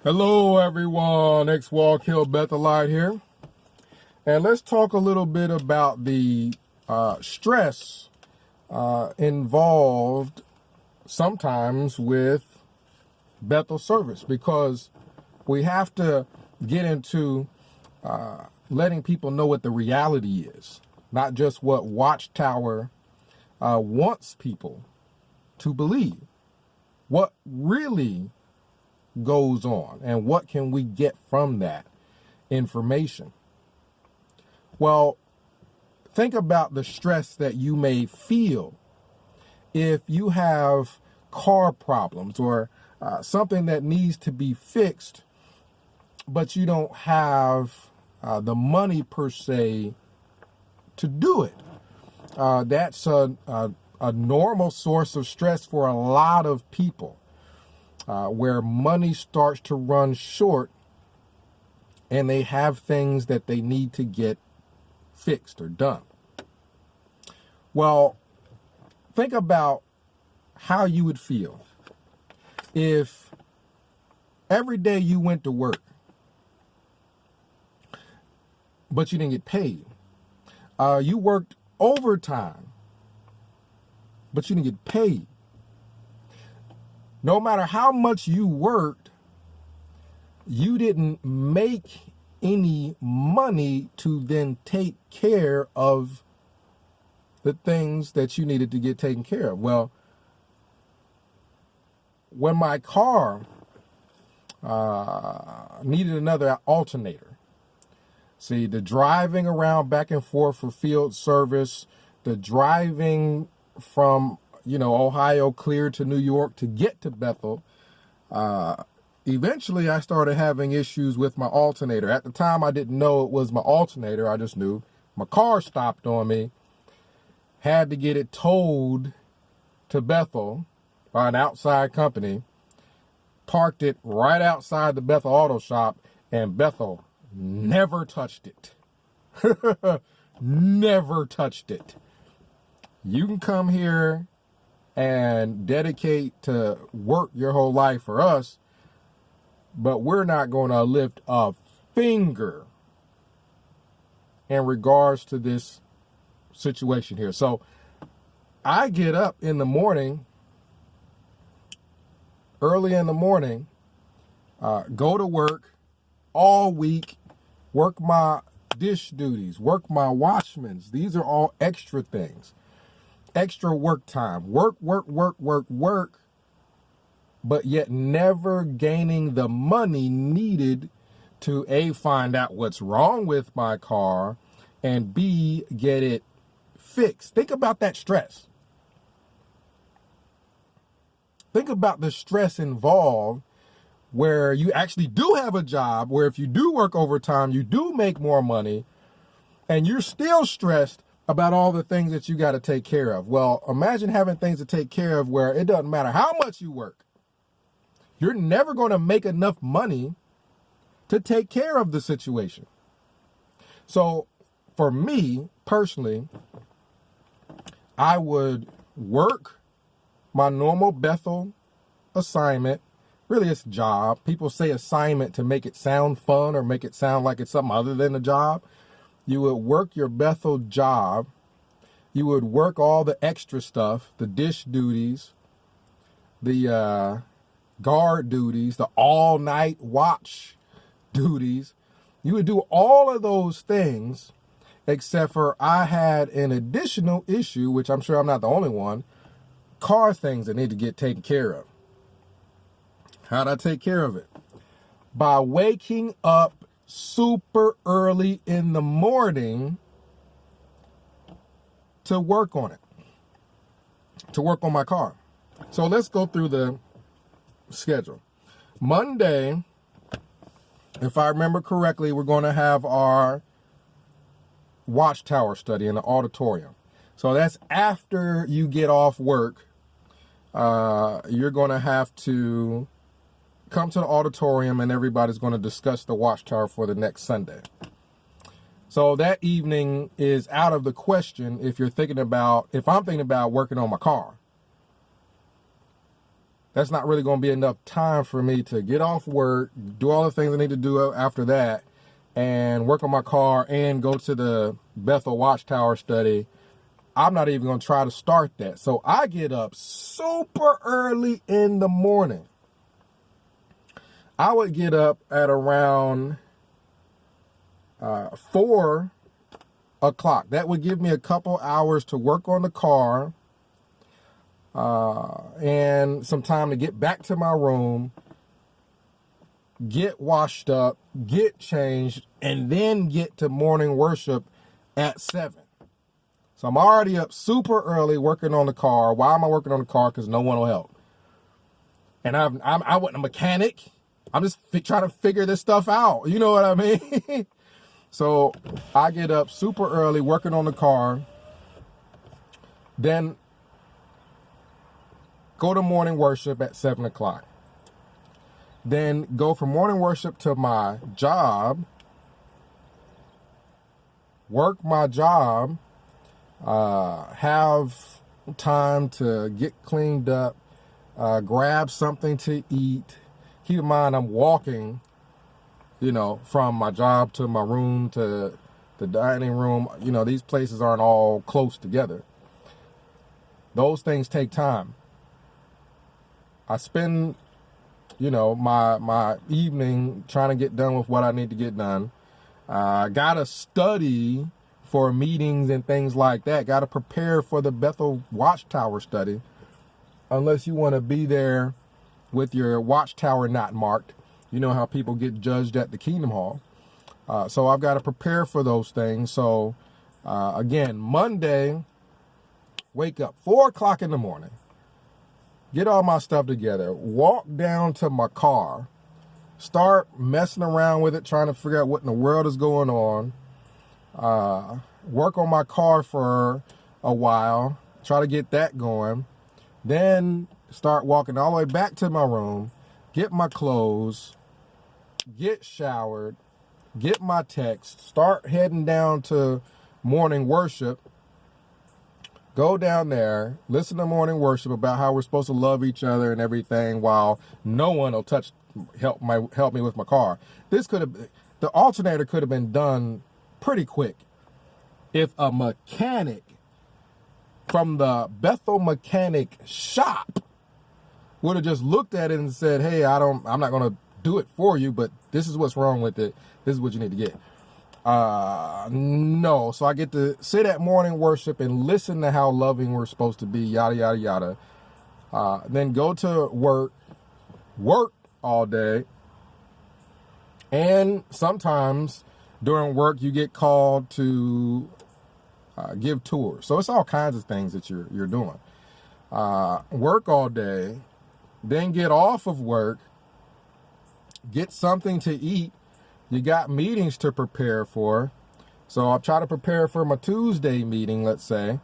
Hello everyone, X-Walk Hill Bethelite here. And let's talk a little bit about the stress involved sometimes with Bethel service, because we have to get into letting people know what the reality is, not just what Watchtower wants people to believe. What really goes on and what can we get from that information? Well, think about the stress that you may feel if you have car problems or something that needs to be fixed, but you don't have the money per se to do it. That's a normal source of stress for a lot of people. Where money starts to run short and they have things that they need to get fixed or done. Well, think about how you would feel if every day you went to work, but you didn't get paid. You worked overtime, but you didn't get paid. No matter how much you worked, you didn't make any money to then take care of the things that you needed to get taken care of. Well, when my car needed another alternator, see, the driving around back and forth for field service, the driving from Ohio clear to New York to get to Bethel, eventually I started having issues with my alternator. At the time, I didn't know it was my alternator. I just knew my car stopped on me. Had to get it towed to Bethel by an outside company. Parked it right outside the Bethel Auto Shop, and Bethel never touched it. Never touched it. You can come here and dedicate to work your whole life for us, but we're not going to lift a finger in regards to this situation here. So I get up in the morning, early in the morning, go to work all week, work my dish duties, work my watchmans. These are all extra things. Extra work time, work, but yet never gaining the money needed to A, find out what's wrong with my car, and B, get it fixed. Think about that stress. Think about the stress involved where you actually do have a job, where if you do work overtime, you do make more money, and you're still stressed about all the things that you got to take care of. Well, imagine having things to take care of where it doesn't matter how much you work. You're never going to make enough money to take care of the situation. So for me personally, I would work my normal Bethel assignment. Really, it's a job. People say assignment to make it sound fun or make it sound like it's something other than a job. You would work your Bethel job. You would work all the extra stuff, the dish duties, the guard duties, the all-night watch duties. You would do all of those things, except for I had an additional issue, which I'm sure I'm not the only one, car things that need to get taken care of. How'd I take care of it? By waking up super early in the morning to work on it, to work on my car. So let's go through the schedule. Monday, if I remember correctly, we're going to have our Watchtower study in the auditorium. So that's after you get off work. You're going to have to come to the auditorium and everybody's going to discuss the Watchtower for the next Sunday. So that evening is out of the question if I'm thinking about working on my car. that's not really going to be enough time for me to get off work, do all the things I need to do after that, and work on my car and go to the Bethel Watchtower study. I'm not even going to try to start that. So I get up super early in the morning. I would get up at around 4 o'clock. That would give me a couple hours to work on the car and some time to get back to my room, get washed up, get changed, and then get to morning worship at 7. So I'm already up super early working on the car. Why am I working on the car? Because no one will help. And I wasn't a mechanic. I'm just trying to figure this stuff out. You know what I mean? So I get up super early working on the car. Then go to morning worship at 7 o'clock. Then go from morning worship to my job. Work my job. Have time to get cleaned up. Grab something to eat. Keep in mind, I'm walking, from my job to my room to the dining room. These places aren't all close together. Those things take time. I spend, my evening trying to get done with what I need to get done. Gotta study for meetings and things like that. Gotta prepare for the Bethel Watchtower study. Unless you want to be there with your watchtower not marked. You know how people get judged at the Kingdom Hall. So I've got to prepare for those things. So again, Monday, wake up 4 o'clock in the morning, get all my stuff together, walk down to my car, start messing around with it, trying to figure out what in the world is going on, work on my car for a while, try to get that going, then start walking all the way back to my room, get my clothes, get showered, get my text, start heading down to morning worship, go down there, listen to morning worship about how we're supposed to love each other and everything while no one will help me with my car. The alternator could have been done pretty quick if a mechanic from the Bethel mechanic shop would have just looked at it and said, hey, I'm not going to do it for you, but this is what's wrong with it. This is what you need to get. No. So I get to sit at morning worship and listen to how loving we're supposed to be, yada, yada, yada. Then go to work all day. And sometimes during work, you get called to give tours. So it's all kinds of things that you're doing. Work all day, then get off of work, get something to eat. You got meetings to prepare for. So I'll try to prepare for my Tuesday meeting, let's say.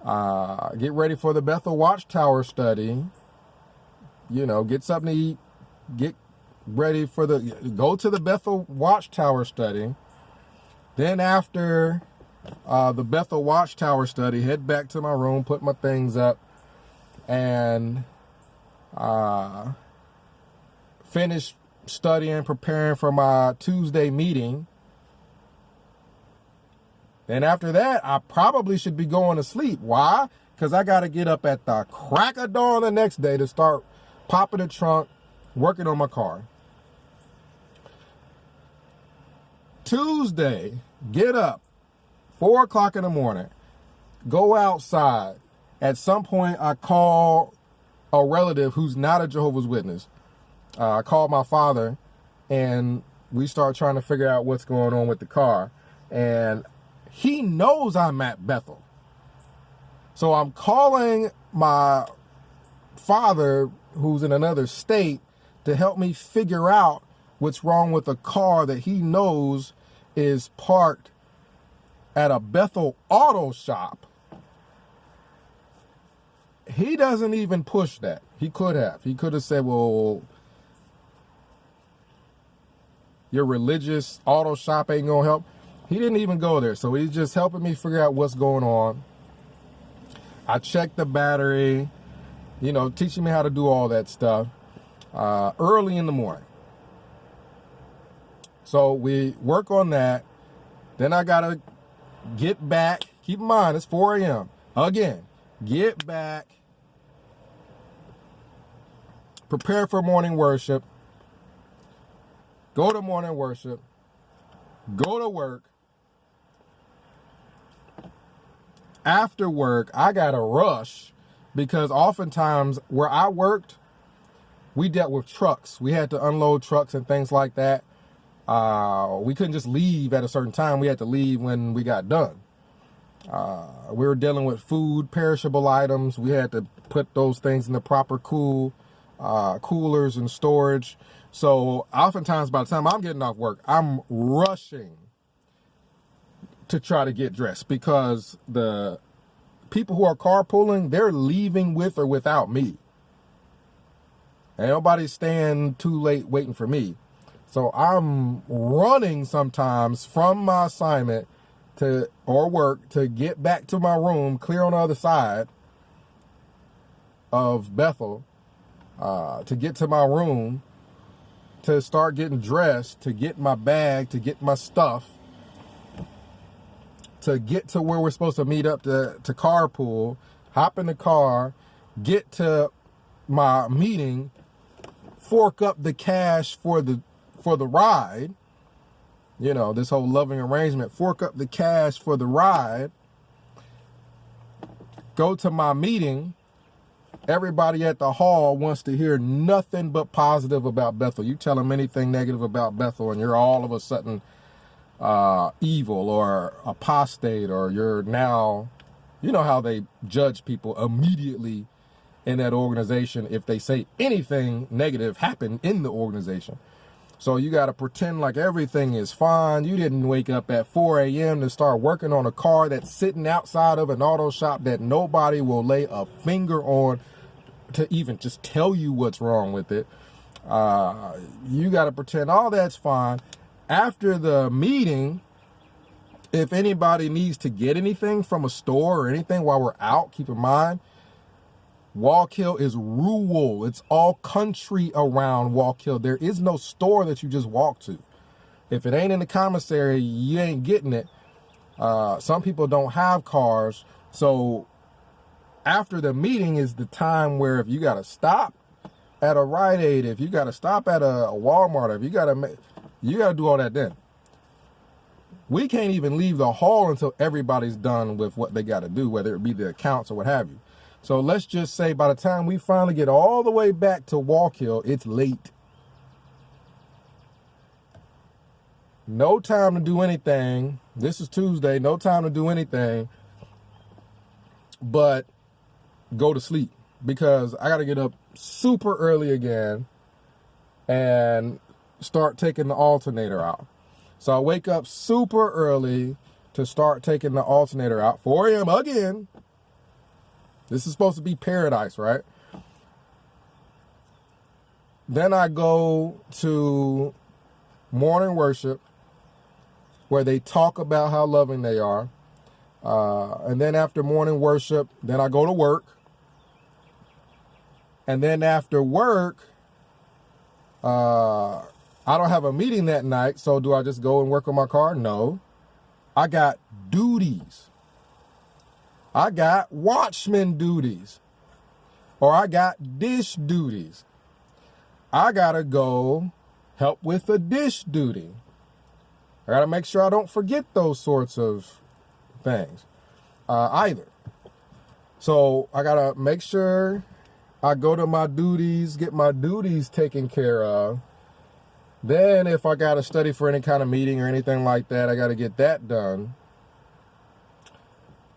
Get ready for the Bethel Watchtower study. Get something to eat. Get ready for go to the Bethel Watchtower study. Then after the Bethel Watchtower study, head back to my room, put my things up, and finish studying, preparing for my Tuesday meeting. Then after that, I probably should be going to sleep. Why? Because I got to get up at the crack of dawn the next day to start popping the trunk, working on my car. Tuesday, get up, 4 o'clock in the morning, go outside. At some point, I call a relative who's not a Jehovah's Witness. I call my father, and we start trying to figure out what's going on with the car. And he knows I'm at Bethel. So I'm calling my father, who's in another state, to help me figure out what's wrong with a car that he knows is parked at a Bethel auto shop. He doesn't even push that. He could have. He could have said, well, your religious auto shop ain't gonna help. He didn't even go there. So he's just helping me figure out what's going on. I checked the battery. you know, teaching me how to do all that stuff early in the morning. So we work on that. Then I got to get back. Keep in mind, it's 4 a.m. Again, get back. Prepare for morning worship. Go to morning worship. Go to work. After work, I got to rush because oftentimes where I worked, we dealt with trucks. We had to unload trucks and things like that. We couldn't just leave at a certain time. We had to leave when we got done. We were dealing with food, perishable items. We had to put those things in the proper coolers and storage. So oftentimes by the time I'm getting off work, I'm rushing to try to get dressed because the people who are carpooling, they're leaving with or without me. Ain't nobody staying too late waiting for me. So I'm running sometimes from my assignment or work to get back to my room, clear on the other side of Bethel, to get to my room, to start getting dressed, to get my bag, to get my stuff, to get to where we're supposed to meet up to carpool, hop in the car, get to my meeting, fork up the cash for the ride, you know, this whole loving arrangement, fork up the cash for the ride, go to my meeting. Everybody at the hall wants to hear nothing but positive about Bethel. You tell them anything negative about Bethel and you're all of a sudden evil or apostate, or you're now, you know how they judge people immediately in that organization if they say anything negative happened in the organization. So you got to pretend like everything is fine. You didn't wake up at 4 a.m. to start working on a car that's sitting outside of an auto shop that nobody will lay a finger on to even just tell you what's wrong with it. You got to pretend all that's fine. After the meeting, if anybody needs to get anything from a store or anything while we're out, keep in mind, Wallkill is rural. It's all country around Wallkill. There is no store that you just walk to. If it ain't in the commissary, you ain't getting it. Some people don't have cars. So after the meeting is the time where if you got to stop at a Rite Aid, if you got to stop at a Walmart, if you got to do all that then. We can't even leave the hall until everybody's done with what they got to do, whether it be the accounts or what have you. So let's just say by the time we finally get all the way back to Wallkill, it's late. No time to do anything. This is Tuesday. No time to do anything but go to sleep because I got to get up super early again and start taking the alternator out. So I wake up super early to start taking the alternator out. 4 a.m. again. This is supposed to be paradise, right? Then I go to morning worship where they talk about how loving they are. And then after morning worship, then I go to work. And then after work, I don't have a meeting that night. So do I just go and work on my car? No. I got duties. I got watchman duties, or I got dish duties. I got to go help with a dish duty. I got to make sure I don't forget those sorts of things either. So I got to make sure I go to my duties, get my duties taken care of. Then if I got to study for any kind of meeting or anything like that, I got to get that done.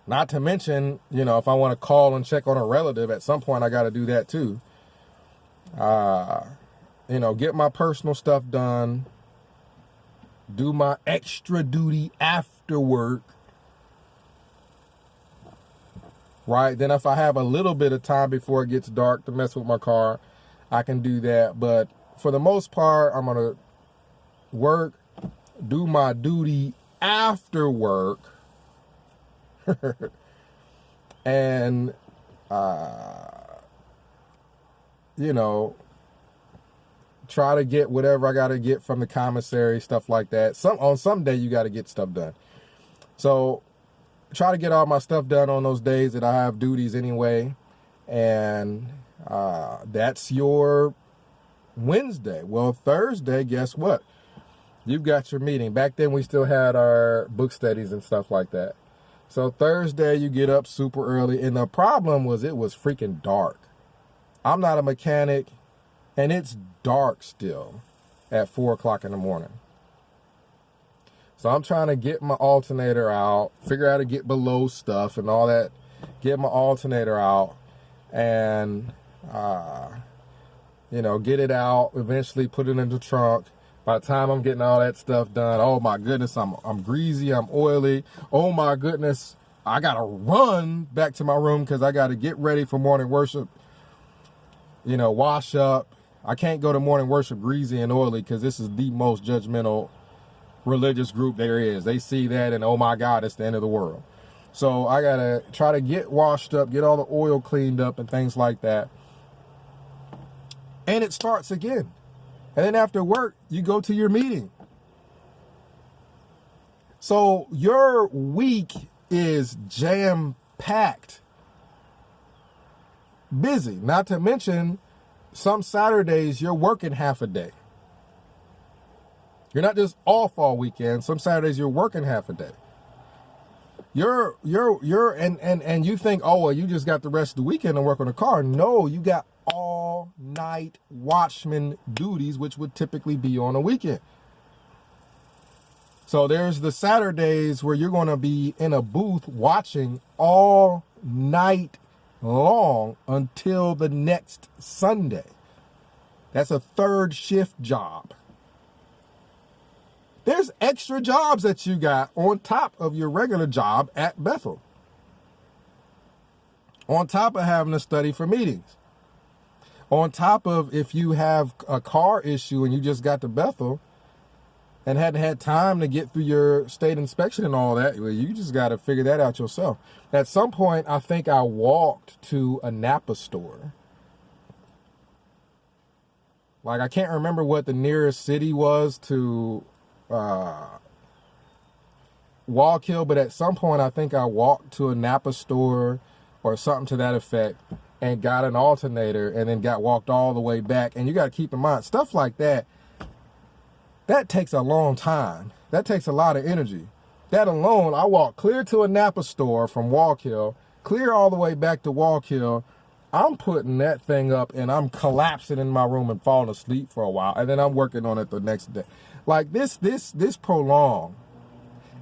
Not to mention, you know, if I want to call and check on a relative, at some point I got to do that too. You know, get my personal stuff done. Do my extra duty after work. Right? Then if I have a little bit of time before it gets dark to mess with my car, I can do that. But for the most part, I'm going to work, do my duty after work. And you know, try to get whatever I got to get from the commissary, stuff like that. On some day, you got to get stuff done. So try to get all my stuff done on those days that I have duties anyway. And that's your Wednesday. Well, Thursday, guess what? You've got your meeting. Back then, we still had our book studies and stuff like that. So Thursday, you get up super early. And the problem was it was freaking dark. I'm not a mechanic. And it's dark still at 4 o'clock in the morning. So I'm trying to get my alternator out, figure out how to get below stuff and all that, get my alternator out and, you know, get it out, eventually put it in the trunk. By the time I'm getting all that stuff done, oh my goodness, I'm greasy, I'm oily. Oh my goodness, I got to run back to my room because I got to get ready for morning worship, you know, wash up. I can't go to morning worship greasy and oily because this is the most judgmental religious group there is. They see that and, oh my God, it's the end of the world. So I got to try to get washed up, get all the oil cleaned up and things like that. And it starts again. And then after work, you go to your meeting. So your week is jam-packed, busy, not to mention some Saturdays, you're working half a day. You're not just off all weekend. Some Saturdays, you're working half a day. And you think, oh, well, you just got the rest of the weekend to work on the car. No, you got all night watchman duties, which would typically be on a weekend. So there's the Saturdays where you're going to be in a booth watching all night long until the next Sunday. That's a third shift job. There's extra jobs that you got on top of your regular job at Bethel. On top of having to study for meetings. On top of if you have a car issue and you just got to Bethel and hadn't had time to get through your state inspection and all that, well, you just got to figure that out yourself. At some point, I think I walked to a Napa store. Like, I can't remember what the nearest city was to Wallkill, but at some point, I think I walked to a Napa store or something to that effect and got an alternator and then walked all the way back. And you got to keep in mind, stuff like that, that takes a long time. That takes a lot of energy. That alone, I walked clear to a Napa store from Wallkill, clear all the way back to Wallkill. I'm putting that thing up and I'm collapsing in my room and falling asleep for a while. And then I'm working on it the next day. Like this prolonged.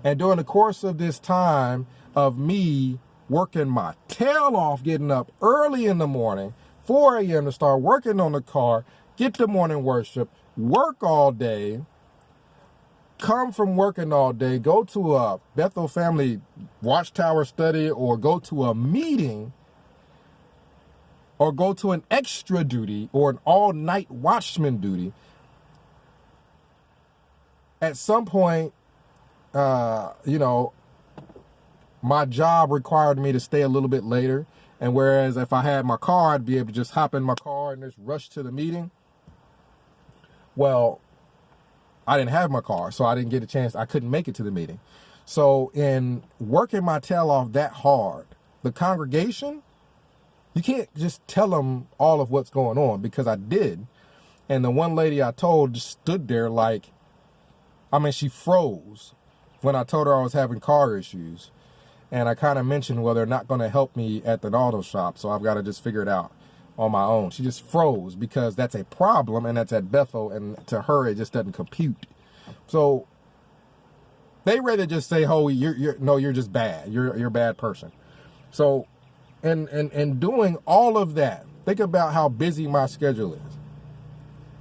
And during the course of this time of me working my tail off, getting up early in the morning, 4 a.m. to start working on the car, get to morning worship, work all day, come from working all day, go to a Bethel Family Watchtower study or go to a meeting or go to an extra duty or an all-night watchman duty. At some point, you know, my job required me to stay a little bit later. And whereas if I had my car, I'd be able to just hop in my car and just rush to the meeting. Well, I didn't have my car, so I didn't get a chance. I couldn't make it to the meeting. So in working my tail off that hard, the congregation, you can't just tell them all of what's going on, because I did. And the one lady I told just stood there like, I mean, she froze when I told her I was having car issues. And I kind of mentioned, well, they're not going to help me at the auto shop, so I've got to just figure it out on my own. She just froze because that's a problem, and that's at Bethel, and to her, it just doesn't compute. So they rather just say, oh, you're just bad. You're a bad person. So, and doing all of that, think about how busy my schedule is.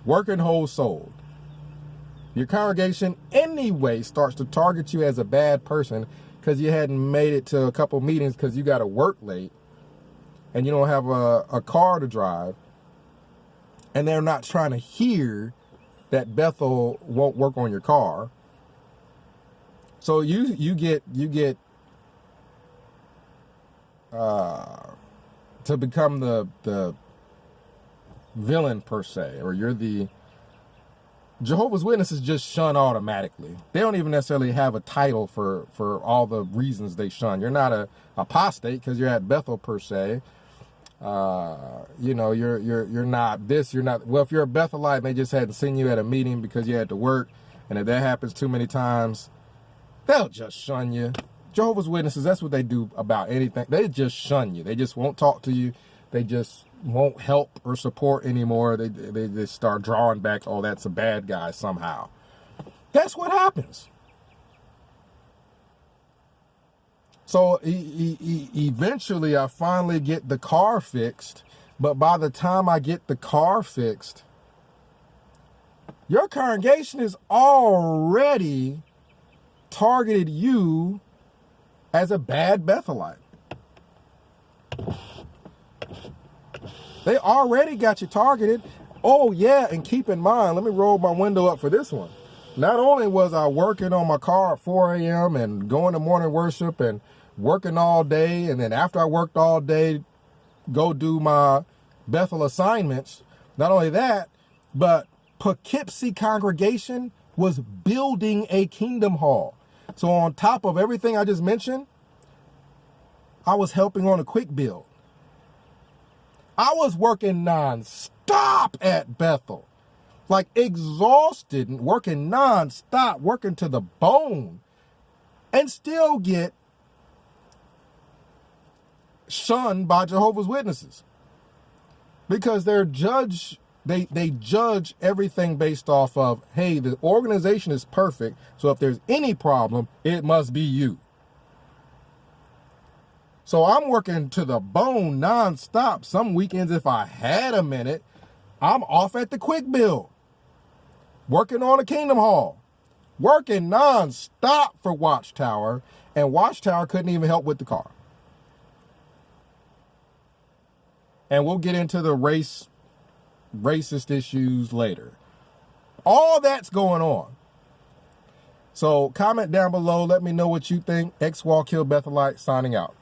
Working whole soul. Your congregation anyway starts to target you as a bad person because you hadn't made it to a couple meetings because you got to work late and you don't have a car to drive. And they're not trying to hear that Bethel won't work on your car. So you get to become the villain per se, or you're the Jehovah's Witnesses just shun automatically. They don't even necessarily have a title for all the reasons they shun. You're not a apostate because you're at Bethel per se. You know, you're not this, you're not, well, if you're a Bethelite and they just hadn't seen you at a meeting because you had to work, and if that happens too many times, they'll just shun you. Jehovah's Witnesses, that's what they do about anything. They just shun you. They just won't talk to you. They just won't help or support anymore. They start drawing back. Oh, that's a bad guy somehow. That's what happens. So eventually I finally get the car fixed. But by the time I get the car fixed, your congregation is already targeted you as a bad Bethelite. They already got you targeted. Oh yeah, and keep in mind, let me roll my window up for this one. Not only was I working on my car at 4 a.m. and going to morning worship and working all day, and then after I worked all day, go do my Bethel assignments. Not only that, but Poughkeepsie congregation was building a kingdom hall. So on top of everything I just mentioned, I was helping on a quick build. I was working non-stop at Bethel, like exhausted and working non-stop, working to the bone, and still get shunned by Jehovah's Witnesses because they judge everything based off of, hey, the organization is perfect, so if there's any problem, it must be you. So I'm working to the bone nonstop. Some weekends, if I had a minute, I'm off at the quick build, working on a kingdom hall, working nonstop for Watchtower, and Watchtower couldn't even help with the car. And we'll get into the racist issues later. All that's going on. So comment down below. Let me know what you think. XWall Kill Bethelite signing out.